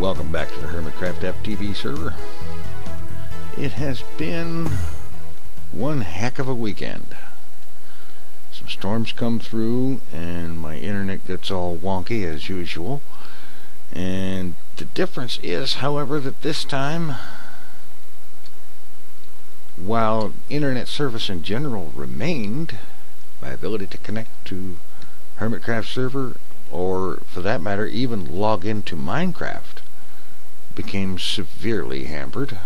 Welcome back to the Hermitcraft FTB server. It has been one heck of a weekend. Some storms come through and my internet gets all wonky as usual. And the difference is, however, that this time, while internet service in general remained, my ability to connect to Hermitcraft server, or for that matter even log into Minecraft, became severely hampered,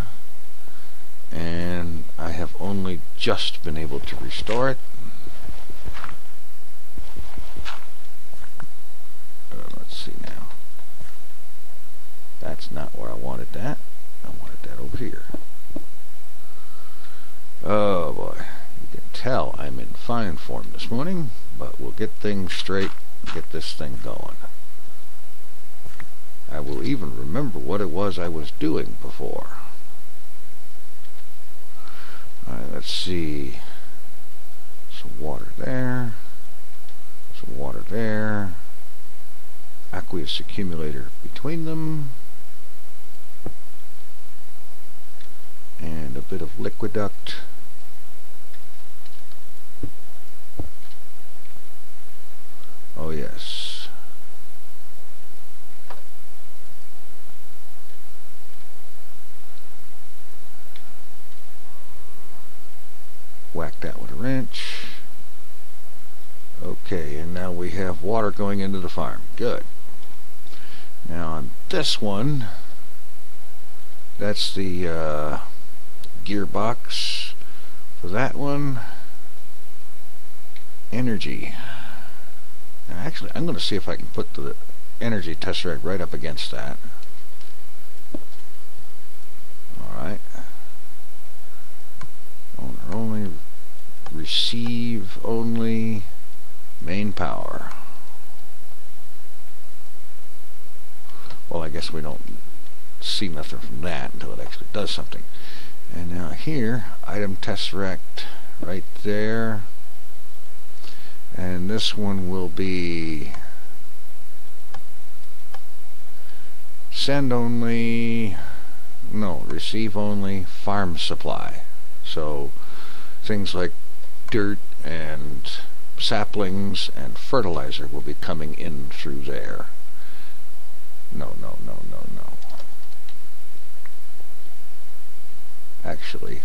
and I have only just been able to restore it. Let's see now. That's not where I wanted that. I wanted that over here. Oh boy, you can tell I'm in fine form this morning, but we'll get things straight and get this thing going. I will even remember what it was I was doing before. Alright, let's see. Some water there. Some water there. Aqueous accumulator between them. And a bit of liquiduct. Oh yes. Whack that with a wrench. Okay, and now we have water going into the farm. Good. Now on this one, that's the gearbox. For that one, energy. Now actually, I'm going to see if I can put the energy tesseract right up against that. Alright. Owner only, receive only, main power. Well, I guess we don't see nothing from that until it actually does something. And now here, item tesseract right there. And this one will be send only, no, receive only, farm supply. So things like dirt and saplings and fertilizer will be coming in through there. No. Actually,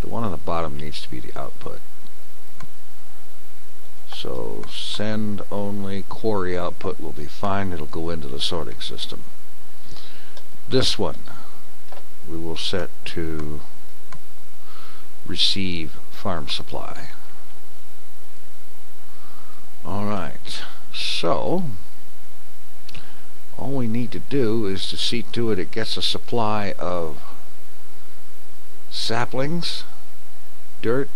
the one on the bottom needs to be the output. So send only, quarry output will be fine. It'll go into the sorting system. This one we will set to receive farm supply. Alright, so all we need to do is to see to it gets a supply of saplings, dirt,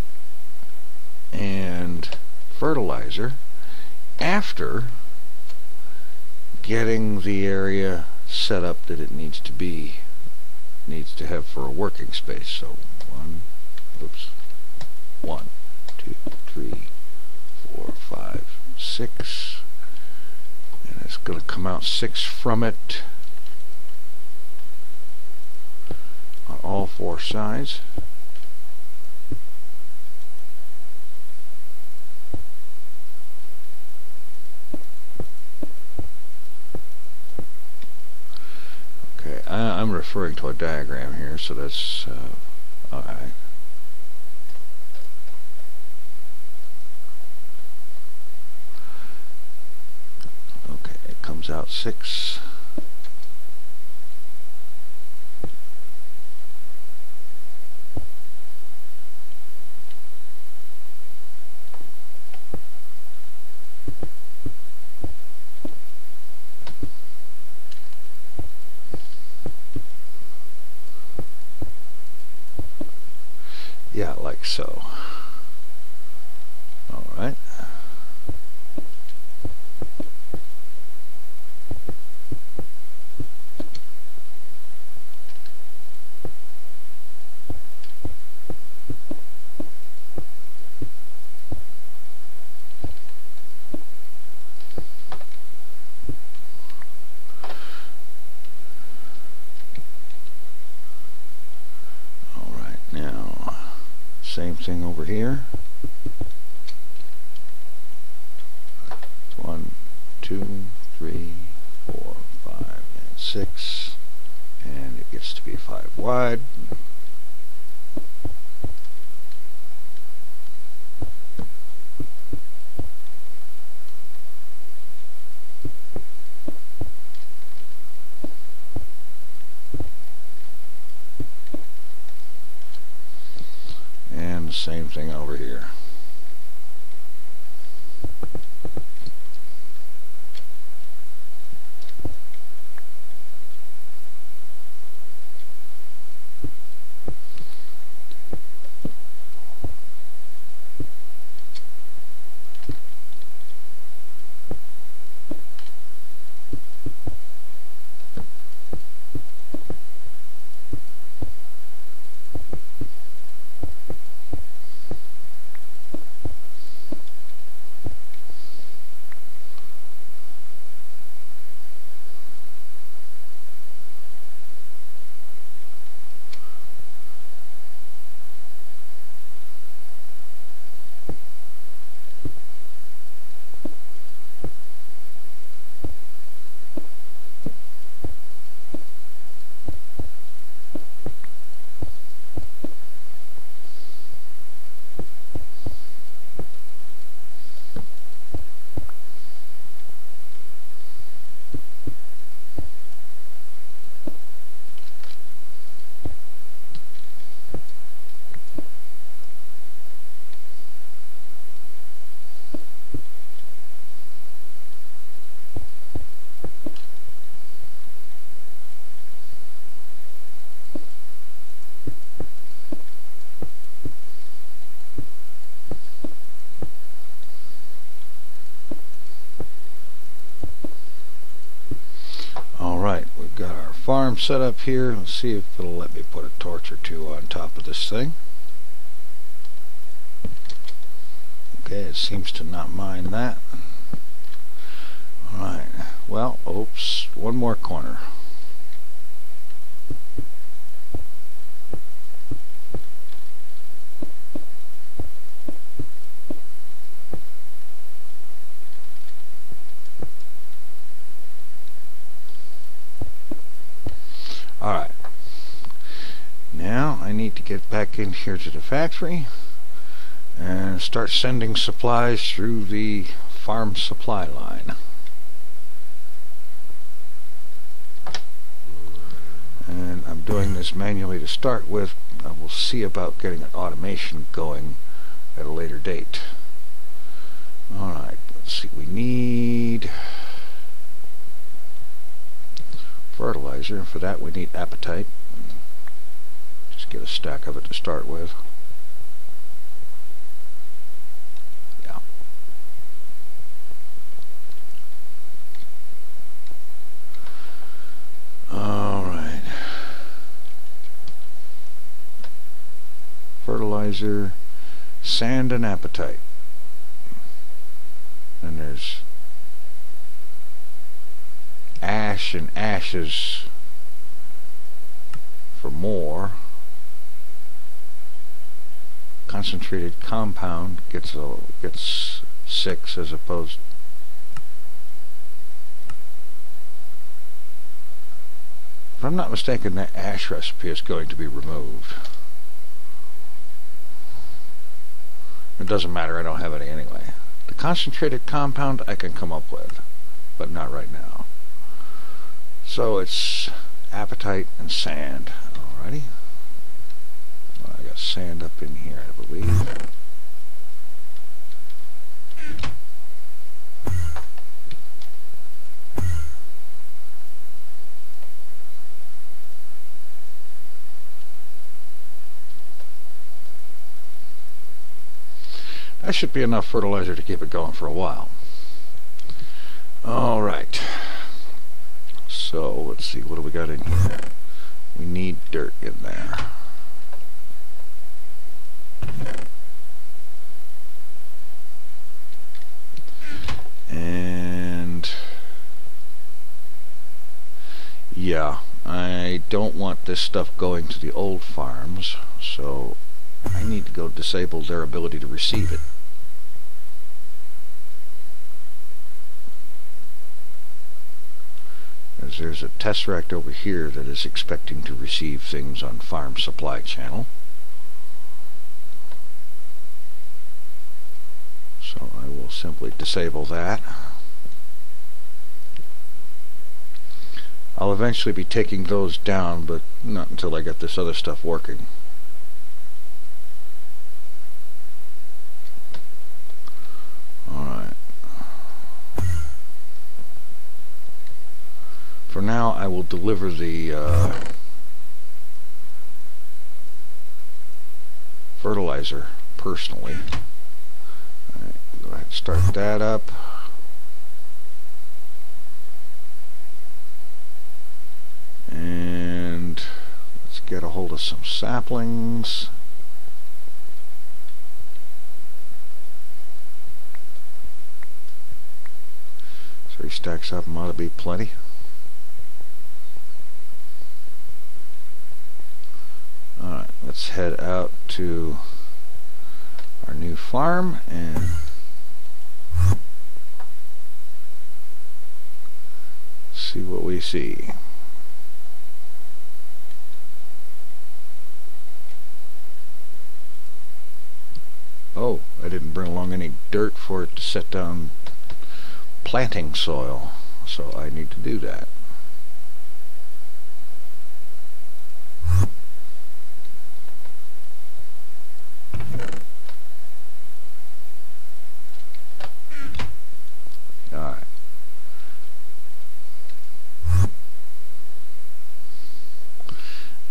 and fertilizer after getting the area set up that it needs to have for a working space. So 1, 2, 3, 4, 5, 6, and it's going to come out 6 from it on all 4 sides. Okay, I'm referring to a diagram here, so that's alright. Okay, it comes out 6. Yeah, like so. Alright. here. 1, 2, 3, 4, 5, and 6, and it gets to be 5 wide. And the same thing over here. Alright, we've got our farm set up here. Let's see if it'll let me put a torch or two on top of this thing. Okay, it seems to not mind that. Alright, well, oops, one more corner. Alright, now I need to get back in here to the factory and start sending supplies through the farm supply line. And I'm doing this manually to start with. I will see about getting an automation going at a later date. Alright, let's see, we need fertilizer. For that we need apatite. Just get a stack of it to start with. Yeah. Alright. Fertilizer, sand, and apatite. And there's ash and ashes for more. Concentrated compound gets 6 as opposed. If I'm not mistaken, that ash recipe is going to be removed. It doesn't matter, I don't have any anyway. The concentrated compound I can come up with, but not right now. So it's apatite and sand. Alrighty. Well, I got sand up in here, I believe. That should be enough fertilizer to keep it going for a while. Alright. So, let's see, what do we got in here? We need dirt in there. And yeah, I don't want this stuff going to the old farms, so I need to go disable their ability to receive it. As there's a tesseract over here that is expecting to receive things on farm supply channel. So I will simply disable that. I'll eventually be taking those down, but not until I get this other stuff working. Alright. For now, I will deliver the fertilizer personally. Alright, go ahead and start that up. And let's get a hold of some saplings. 3 stacks up them ought to be plenty. Alright, let's head out to our new farm and see what we see. Oh, I didn't bring along any dirt for it to set down planting soil, so I need to do that. Alright.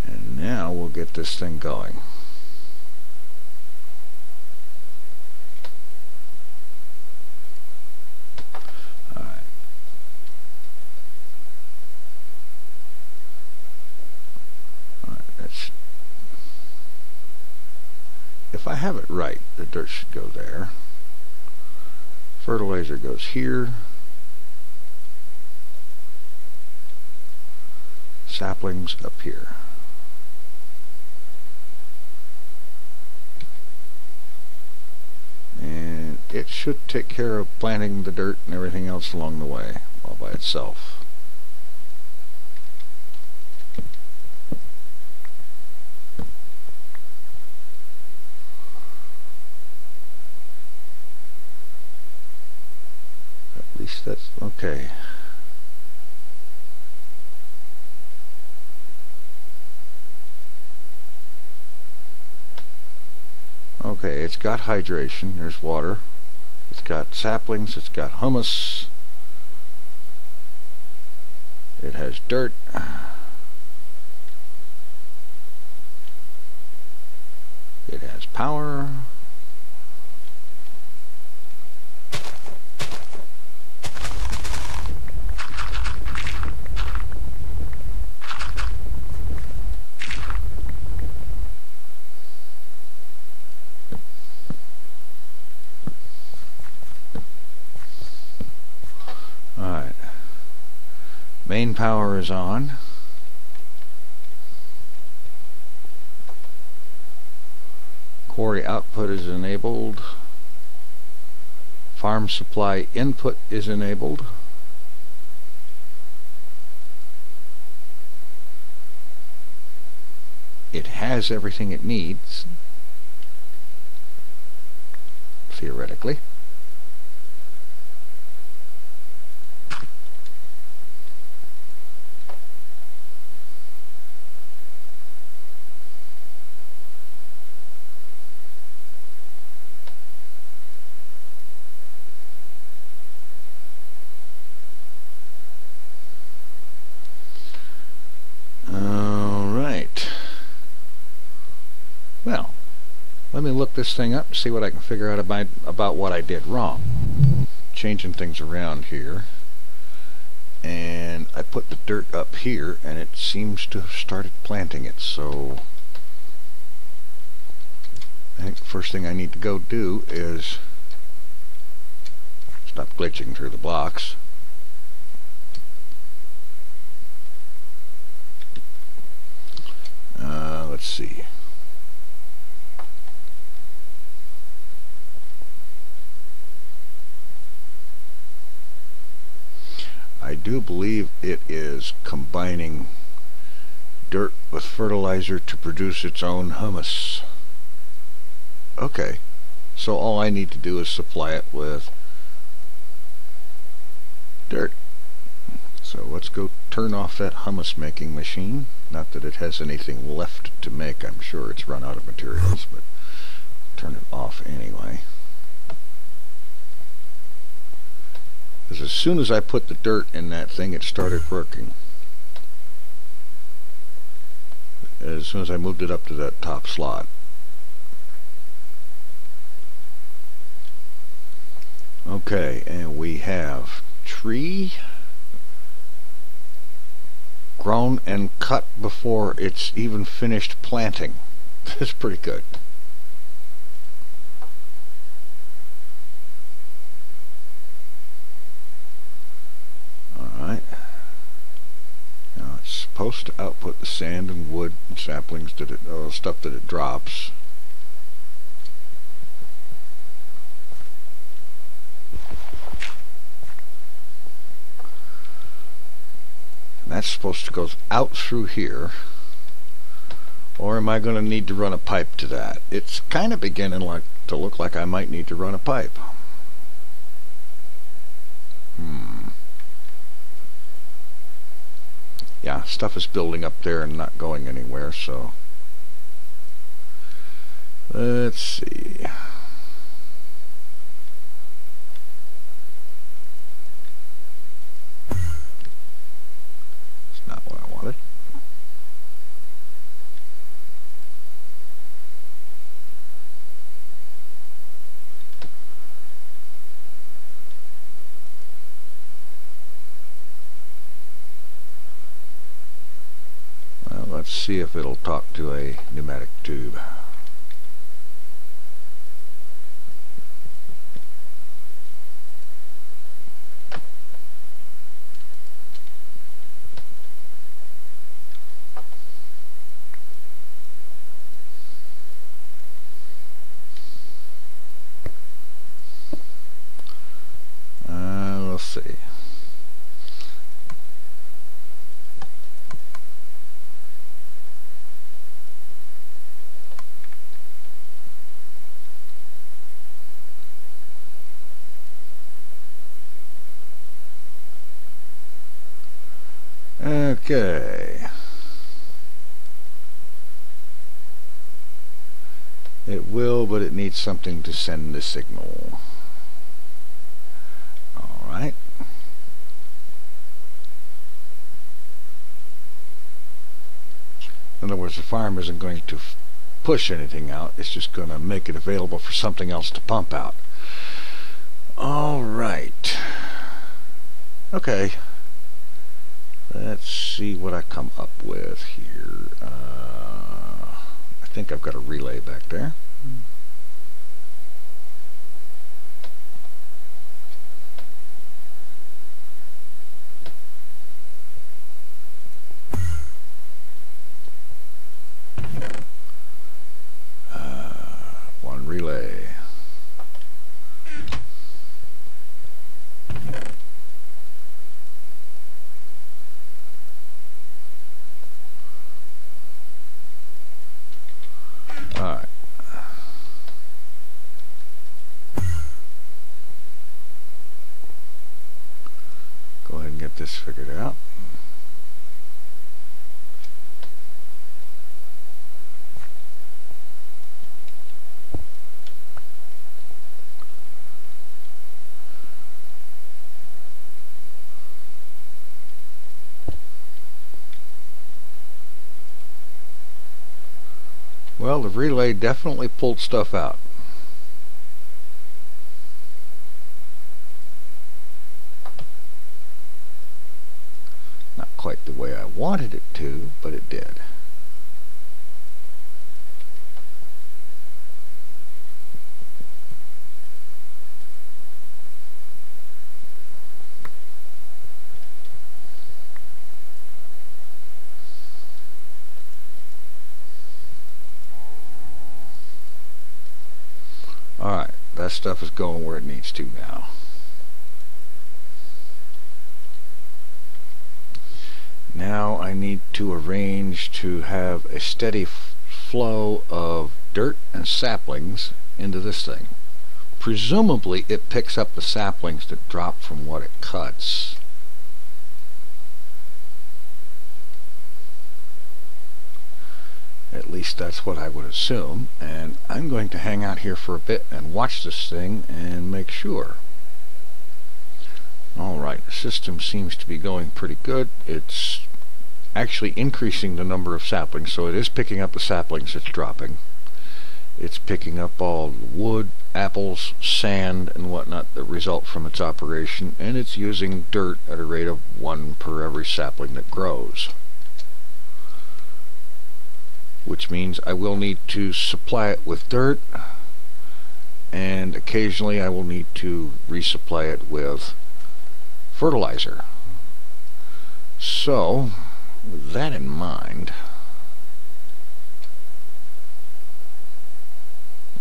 And now we'll get this thing going. If I have it right, the dirt should go there. Fertilizer goes here. Saplings up here. And it should take care of planting the dirt and everything else along the way all by itself. At least that's okay. Okay, it's got hydration, there's water, it's got saplings, it's got humus, it has dirt, it has power. Alright, main power is on. Quarry output is enabled. Farm supply input is enabled. It has everything it needs, theoretically. Well, let me look this thing up and see what I can figure out about what I did wrong. Changing things around here. And I put the dirt up here and it seems to have started planting it, so I think the first thing I need to go do is stop glitching through the blocks. Let's see. I do believe it is combining dirt with fertilizer to produce its own humus. Okay, so all I need to do is supply it with dirt. So let's go turn off that hummus making machine. Not that it has anything left to make, I'm sure it's run out of materials, but turn it off anyway. Because as soon as I put the dirt in that thing, it started working. As soon as I moved it up to that top slot. Okay, and we have tree grown and cut before it's even finished planting. That's pretty good. Alright. Now it's supposed to output the sand and wood and saplings that stuff that it drops. And that's supposed to go out through here. Or am I going to need to run a pipe to that? It's kind of beginning to look like I might need to run a pipe. Yeah, stuff is building up there and not going anywhere, so let's see. It's not what I wanted. Let's see if it'll talk to a pneumatic tube. Let's see. Okay. It will, but it needs something to send the signal. Alright. In other words, the farm isn't going to push anything out. It's just going to make it available for something else to pump out. Alright. Okay. Let's see what I come up with here. I think I've got a relay back there. One relay. Alright. Go ahead and get this figured out. Well, the relay definitely pulled stuff out. Not quite the way I wanted it to, but it did. Alright, that stuff is going where it needs to now. now I need to arrange to have a steady flow of dirt and saplings into this thing. Presumably it picks up the saplings that drop from what it cuts. At least that's what I would assume, and I'm going to hang out here for a bit and watch this thing and make sure. Alright, the system seems to be going pretty good. It's actually increasing the number of saplings, so it is picking up the saplings it's dropping. It's picking up all the wood, apples, sand, and whatnot that result from its operation, and it's using dirt at a rate of 1 per every sapling that grows. Which means I will need to supply it with dirt, and occasionally I will need to resupply it with fertilizer. So, with that in mind,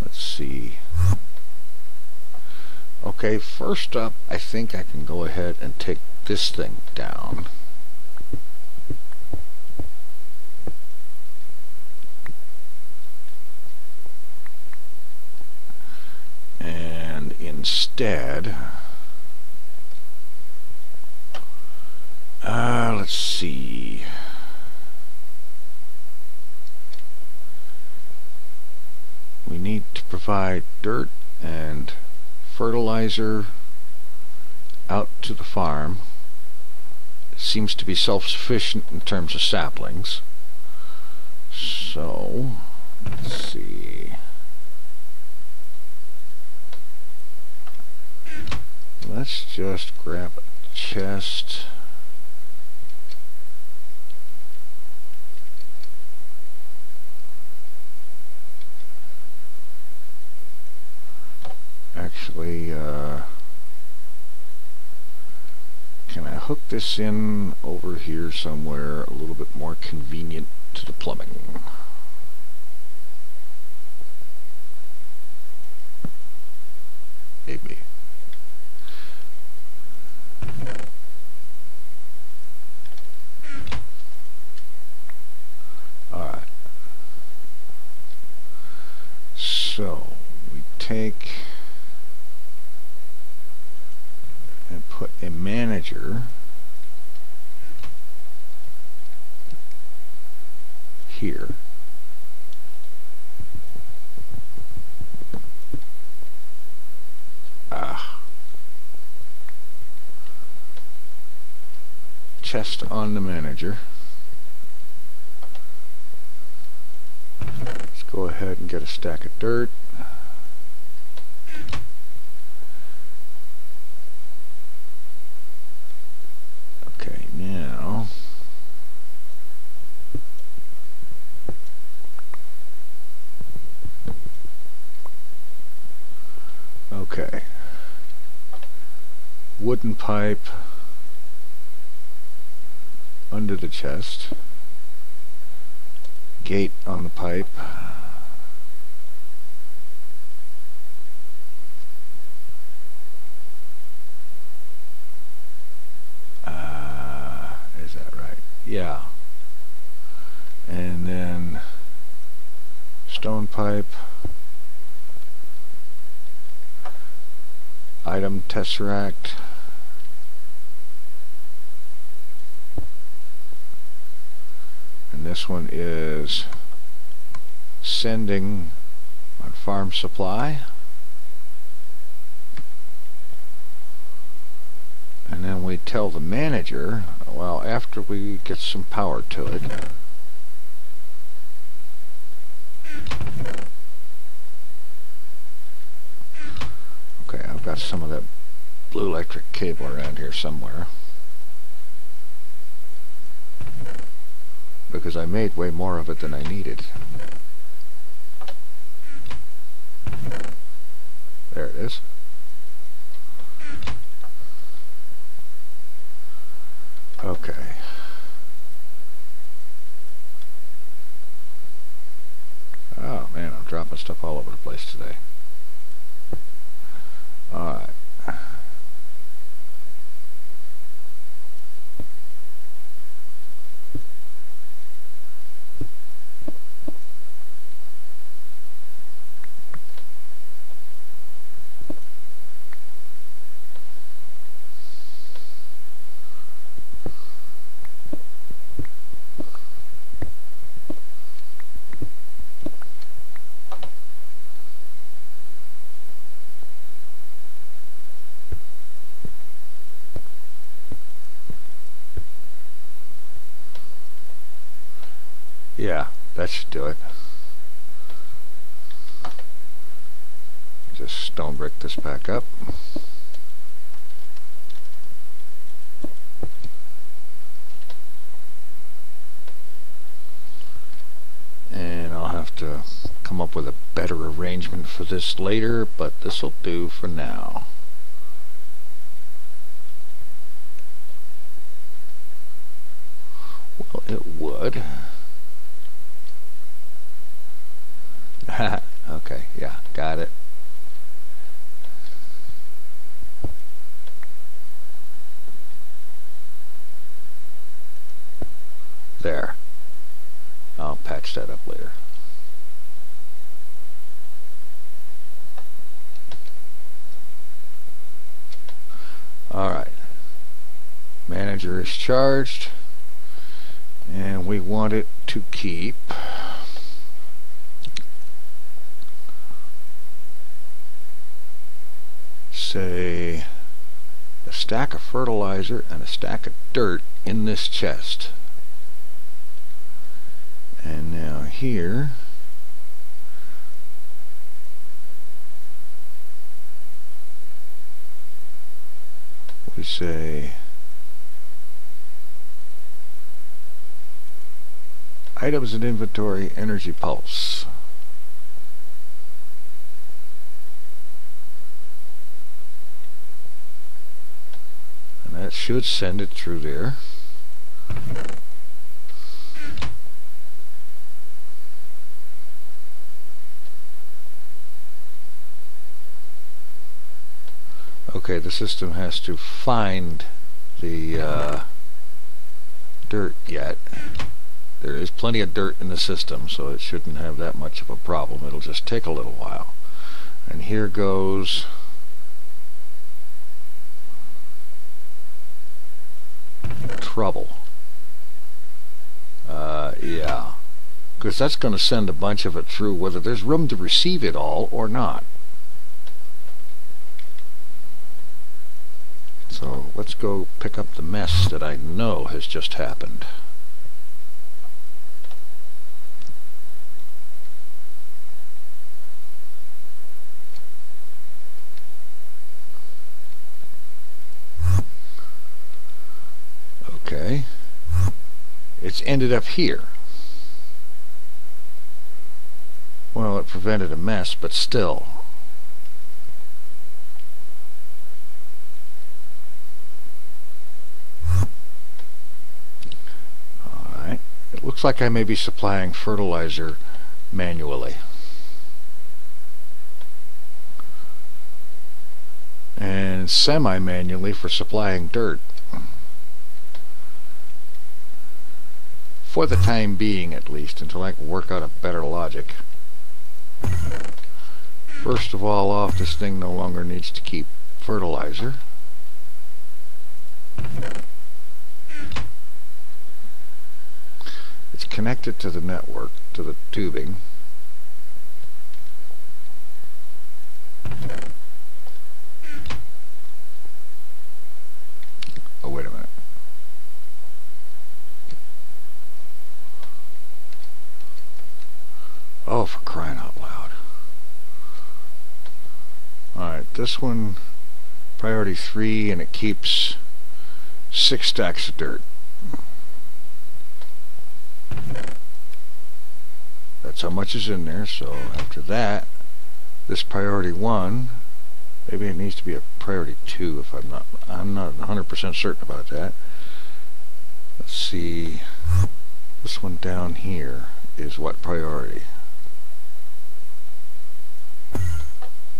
let's see. Okay, first up, I think I can go ahead and take this thing down. And instead, let's see. We need to provide dirt and fertilizer out to the farm. It seems to be self-sufficient in terms of saplings. So, let's see. Let's just grab a chest. Actually, can I hook this in over here somewhere a little bit more convenient to the plumbing? Maybe. Alright. So, we take and put a manager here. Chest on the manager. Let's go ahead and get a stack of dirt. Okay, now okay, wooden pipe under the chest, gate on the pipe, is that right? Yeah. And then stone pipe, item tesseract, and this one is sending on farm supply. And then we tell the manager, well, after we get some power to it, okay, I've got some of that blue electric cable around here somewhere, because I made way more of it than I needed. There it is. Okay. Oh man, I'm dropping stuff all over the place today. Alright. Yeah, that should do it. Just stone brick this back up. And I'll have to come up with a better arrangement for this later, but this will do for now. Well, it would. Okay, yeah, got it. There. I'll patch that up later. Alright. Manager is charged. And we want it to keep say a stack of fertilizer and a stack of dirt in this chest. And now here we say items in inventory, energy pulse. And that should send it through there. Okay, the system has to find the dirt yet. There is plenty of dirt in the system, so it shouldn't have that much of a problem. It'll just take a little while. And here goes trouble. Yeah, because that's going to send a bunch of it through, whether there's room to receive it all or not. So let's go pick up the mess that I know has just happened. Okay. It's ended up here. Well, it prevented a mess, but still. Alright. It looks like I may be supplying fertilizer manually. And semi-manually for supplying dirt. For the time being, at least, until I can work out a better logic. First of all off, this thing no longer needs to keep fertilizer. It's connected to the network, to the tubing. Oh, wait a minute. Oh, for crying out loud. Alright, this one, priority 3, and it keeps 6 stacks of dirt. That's how much is in there, so after that, this priority 1, maybe it needs to be a priority 2 if I'm not 100% certain about that. Let's see, this one down here is what priority?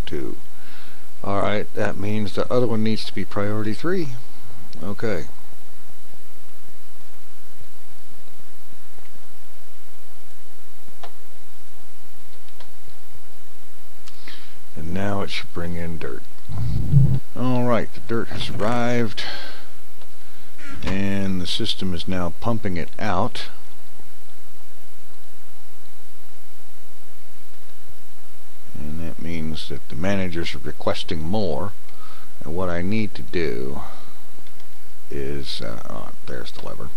2. Alright, that means the other one needs to be priority 3. Okay. And now it should bring in dirt. Alright, the dirt has arrived. And the system is now pumping it out. And that means that the managers are requesting more. And what I need to do is, there's the lever.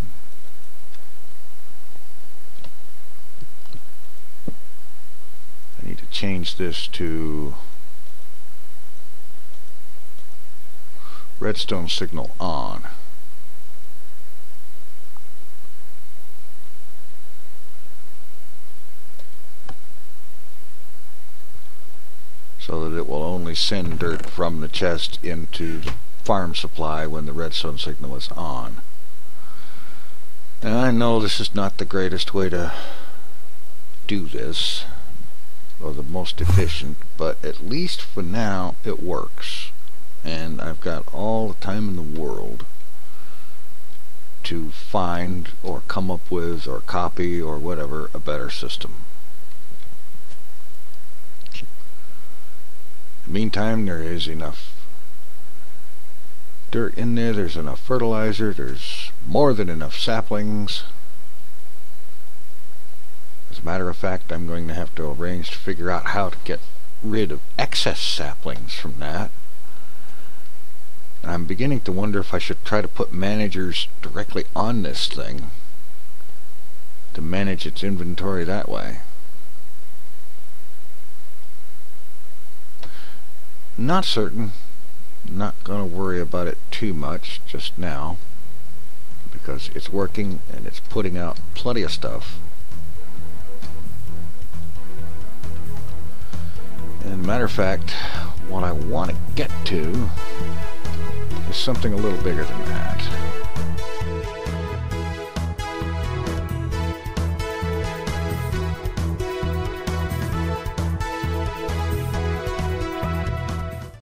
I need to change this to redstone signal on. So that it will only send dirt from the chest into the farm supply when the redstone signal is on. Now I know this is not the greatest way to do this, or the most efficient, but at least for now it works. And I've got all the time in the world to find or come up with or copy or whatever a better system. In the meantime, there is enough dirt in there, there's enough fertilizer, there's more than enough saplings. As a matter of fact, I'm going to have to arrange to figure out how to get rid of excess saplings from that. And I'm beginning to wonder if I should try to put managers directly on this thing to manage its inventory that way. Not certain. Not going to worry about it too much just now, because it's working and it's putting out plenty of stuff. And matter of fact, what I want to get to is something a little bigger than that.